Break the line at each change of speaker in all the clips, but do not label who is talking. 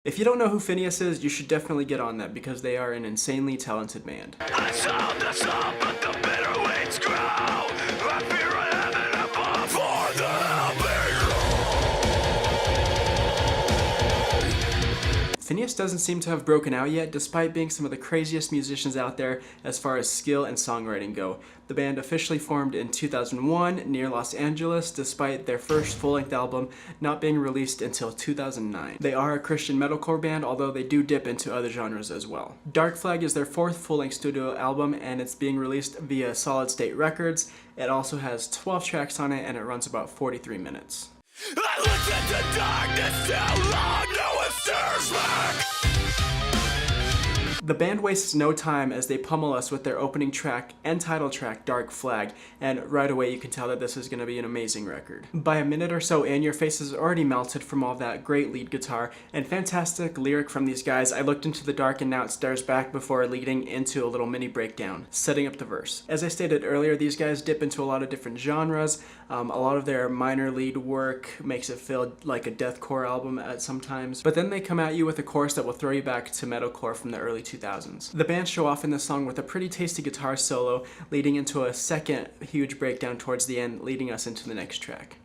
If you don't know who Phinehas is, you should definitely get on that because they are an insanely talented band.
I saw the sun, but the bitter weeds grow. I fear I heaven above for the
Phinehas doesn't seem to have broken out yet, despite being some of the craziest musicians out there as far as skill and songwriting go. The band officially formed in 2001 near Los Angeles, despite their first full-length album not being released until 2009. They are a Christian metalcore band, although they do dip into other genres as well. Dark Flag is their fourth full-length studio album, and it's being released via Solid State Records. It also has 12 tracks on it, and it runs about 43 minutes.
I looked at the darkness too long, no one stirs back.
The band wastes no time as they pummel us with their opening track and title track, Dark Flag, and right away you can tell that this is going to be an amazing record. By a minute or so in, your face is already melted from all that great lead guitar and fantastic lyric from these guys. I looked into the dark and now it stares back before leading into a little mini breakdown, setting up the verse. As I stated earlier, these guys dip into a lot of different genres. A lot of their minor lead work makes it feel like a deathcore album at sometimes, but then they come at you with a chorus that will throw you back to metalcore from the early 2000s. The band show off in this song with a pretty tasty guitar solo, leading into a second huge breakdown towards the end, leading us into the next track.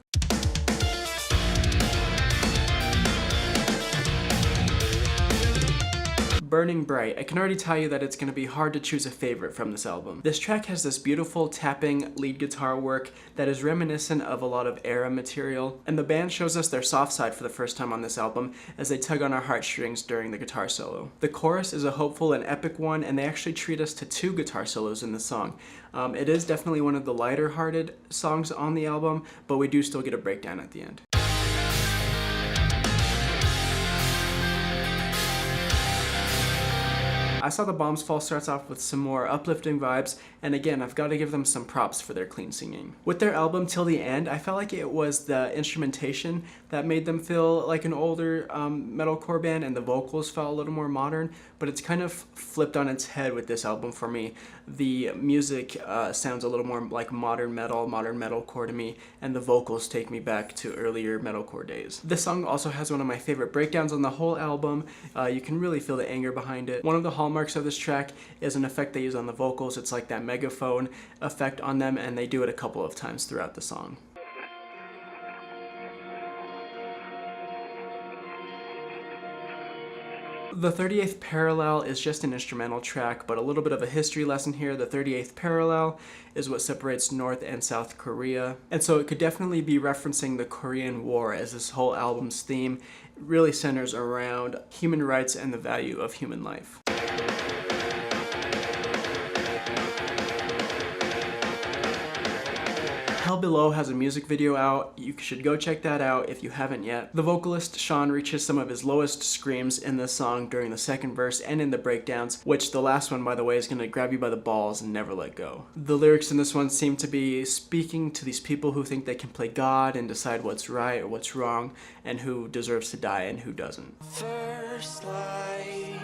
Burning Bright. I can already tell you that it's going to be hard to choose a favorite from this album. This track has this beautiful tapping lead guitar work that is reminiscent of a lot of era material, and the band shows us their soft side for the first time on this album as they tug on our heartstrings during the guitar solo. The chorus is a hopeful and epic one, and they actually treat us to two guitar solos in the song. It is definitely one of the lighter-hearted songs on the album, but we do still get a breakdown at the end. I Saw the Bombs Fall starts off with some more uplifting vibes, and again, I've got to give them some props for their clean singing. With their album Till the End, I felt like it was the instrumentation that made them feel like an older metalcore band, and the vocals felt a little more modern, but it's kind of flipped on its head with this album for me. The music sounds a little more like modern metalcore to me, and the vocals take me back to earlier metalcore days. This song also has one of my favorite breakdowns on the whole album. You can really feel the anger behind it. One of the hallmarks of this track is an effect they use on the vocals. It's like that megaphone effect on them, and they do it a couple of times throughout the song. The 38th Parallel is just an instrumental track, but a little bit of a history lesson here. The 38th Parallel is what separates North and South Korea, and so it could definitely be referencing the Korean War, as this whole album's theme really centers around human rights and the value of human life. Hell Below has a music video out. You should go check that out if you haven't yet. The vocalist Sean reaches some of his lowest screams in this song during the second verse and in the breakdowns, which the last one, by the way, is going to grab you by the balls and never let go. The lyrics in this one seem to be speaking to these people who think they can play God and decide what's right or what's wrong, and who deserves to die and who doesn't.
First light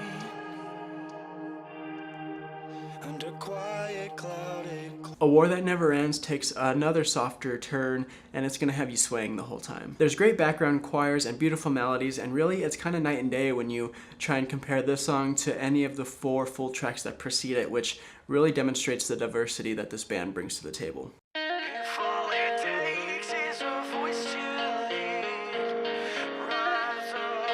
under quiet clouded.
A War That Never Ends takes another softer turn, and it's going to have you swaying the whole time. There's great background choirs and beautiful melodies, and really it's kind of night and day when you try and compare this song to any of the 4 full tracks that precede it, which really demonstrates the diversity that this band brings to the table.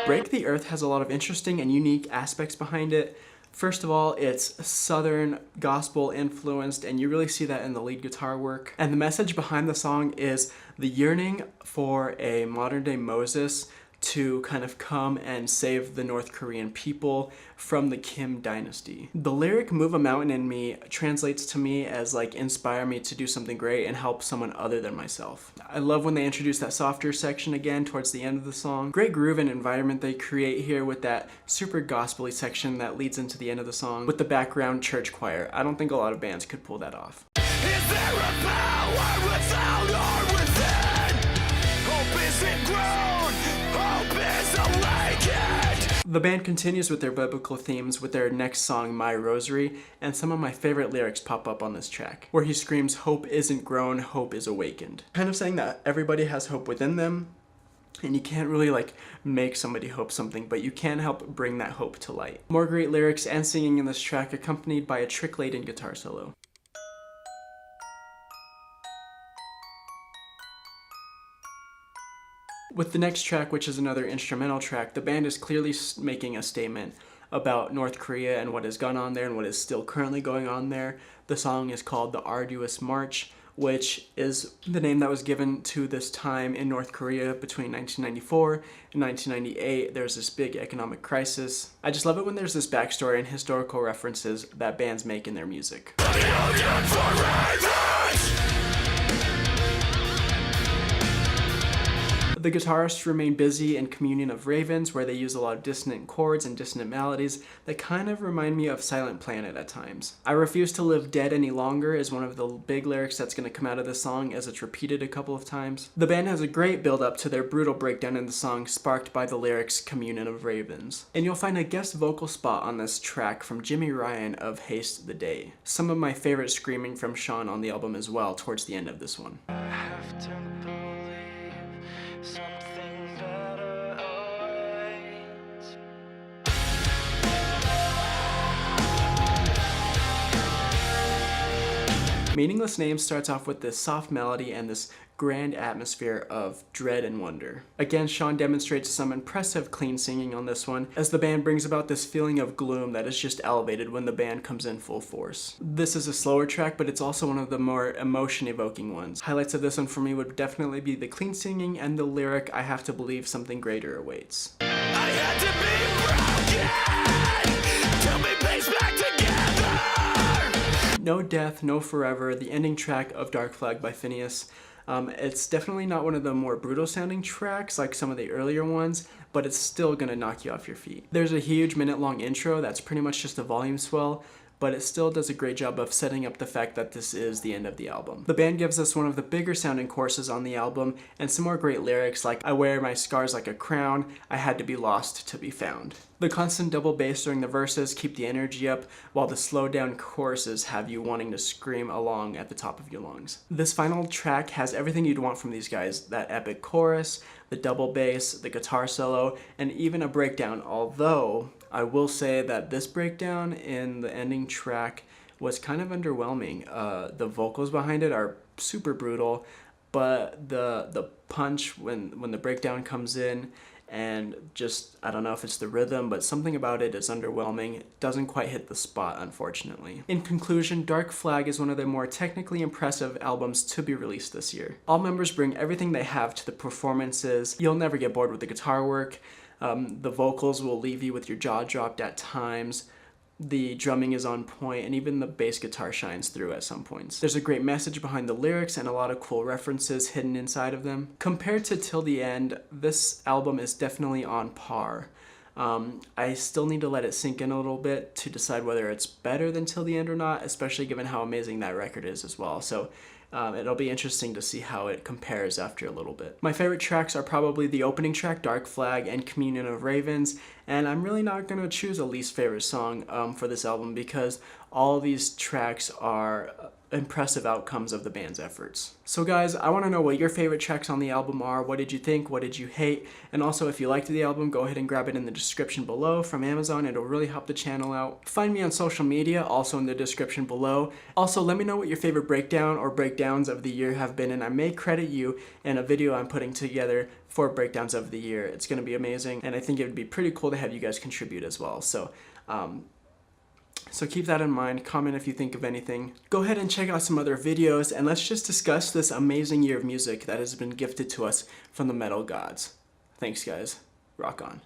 Break the Earth has a lot of interesting and unique aspects behind it. First of all, it's Southern gospel influenced, and you really see that in the lead guitar work. And the message behind the song is the yearning for a modern day Moses to kind of come and save the North Korean people from the Kim dynasty. The lyric "Move a Mountain in Me" translates to me as like inspire me to do something great and help someone other than myself. I love when they introduce that softer section again towards the end of the song. Great groove and environment they create here with that super gospel-y section that leads into the end of the song with the background church choir. I don't think a lot of bands could pull that off.
Is there a power without or within? Hope isn't grown, hope is awakened.
The band continues with their biblical themes with their next song, My Rosary, and some of my favorite lyrics pop up on this track, where he screams, "Hope isn't grown, hope is awakened." Kind of saying that everybody has hope within them, And you can't really like make somebody hope something, but you can help bring that hope to light. More great lyrics and singing in this track, accompanied by a trick-laden guitar solo. With the next track, which is another instrumental track, the band is clearly making a statement about North Korea and what has gone on there and what is still currently going on there. The song is called The Arduous March, which is the name that was given to this time in North Korea between 1994 and 1998. There's this big economic crisis. I just love it when there's this backstory and historical references that bands make in their music. The guitarists remain busy in Communion of Ravens, where they use a lot of dissonant chords and dissonant melodies that kind of remind me of Silent Planet at times. I Refuse to Live Dead Any Longer is one of the big lyrics that's going to come out of this song, as it's repeated a couple of times. The band has a great build up to their brutal breakdown in the song, sparked by the lyrics Communion of Ravens. And you'll find a guest vocal spot on this track from Jimmy Ryan of Haste the Day. Some of my favorite screaming from Sean on the album as well towards the end of this one.
Something better awaits.
Meaningless Name starts off with this soft melody and this grand atmosphere of dread and wonder. Again, Sean demonstrates some impressive clean singing on this one, as the band brings about this feeling of gloom that is just elevated when the band comes in full force. This is a slower track, but it's also one of the more emotion-evoking ones. Highlights of this one for me would definitely be the clean singing and the lyric, I have to believe something greater awaits.
I had to be broken to be pieced back together.
No Death, No Forever, the ending track of Dark Flag by Phinehas. It's definitely not one of the more brutal sounding tracks like some of the earlier ones, but it's still gonna knock you off your feet. There's a huge minute-long intro that's pretty much just a volume swell, but it still does a great job of setting up the fact that this is the end of the album. The band gives us one of the bigger sounding choruses on the album, and some more great lyrics like, I wear my scars like a crown, I had to be lost to be found. The constant double bass during the verses keep the energy up, while the slowed down choruses have you wanting to scream along at the top of your lungs. This final track has everything you'd want from these guys, that epic chorus, the double bass, the guitar solo, and even a breakdown, although I will say that this breakdown in the ending track was kind of underwhelming. The vocals behind it are super brutal, but the punch when the breakdown comes in, and just, I don't know if it's the rhythm, but something about it is underwhelming. It doesn't quite hit the spot, unfortunately. In conclusion, Dark Flag is one of the more technically impressive albums to be released this year. All members bring everything they have to the performances. You'll never get bored with the guitar work. The vocals will leave you with your jaw dropped at times. The drumming is on point, and even the bass guitar shines through at some points. There's a great message behind the lyrics and a lot of cool references hidden inside of them. Compared to Till the End, this album is definitely on par. I still need to let it sink in a little bit to decide whether it's better than Till the End or not, especially given how amazing that record is as well. So it'll be interesting to see how it compares after a little bit. My favorite tracks are probably the opening track, Dark Flag, and Communion of Ravens, and I'm really not going to choose a least favorite song for this album because all these tracks are impressive outcomes of the band's efforts. So guys, I want to know what your favorite tracks on the album are. What did you think? What did you hate? And also, if you liked the album, go ahead and grab it in the description below from Amazon. It'll really help the channel out. Find me on social media, also in the description below. Also, let me know what your favorite breakdown or breakdowns of the year have been, and I may credit you in a video I'm putting together for breakdowns of the year. It's going to be amazing, and I think it would be pretty cool to have you guys contribute as well. So keep that in mind, comment if you think of anything. Go ahead and check out some other videos, and let's just discuss this amazing year of music that has been gifted to us from the metal gods. Thanks guys, rock on.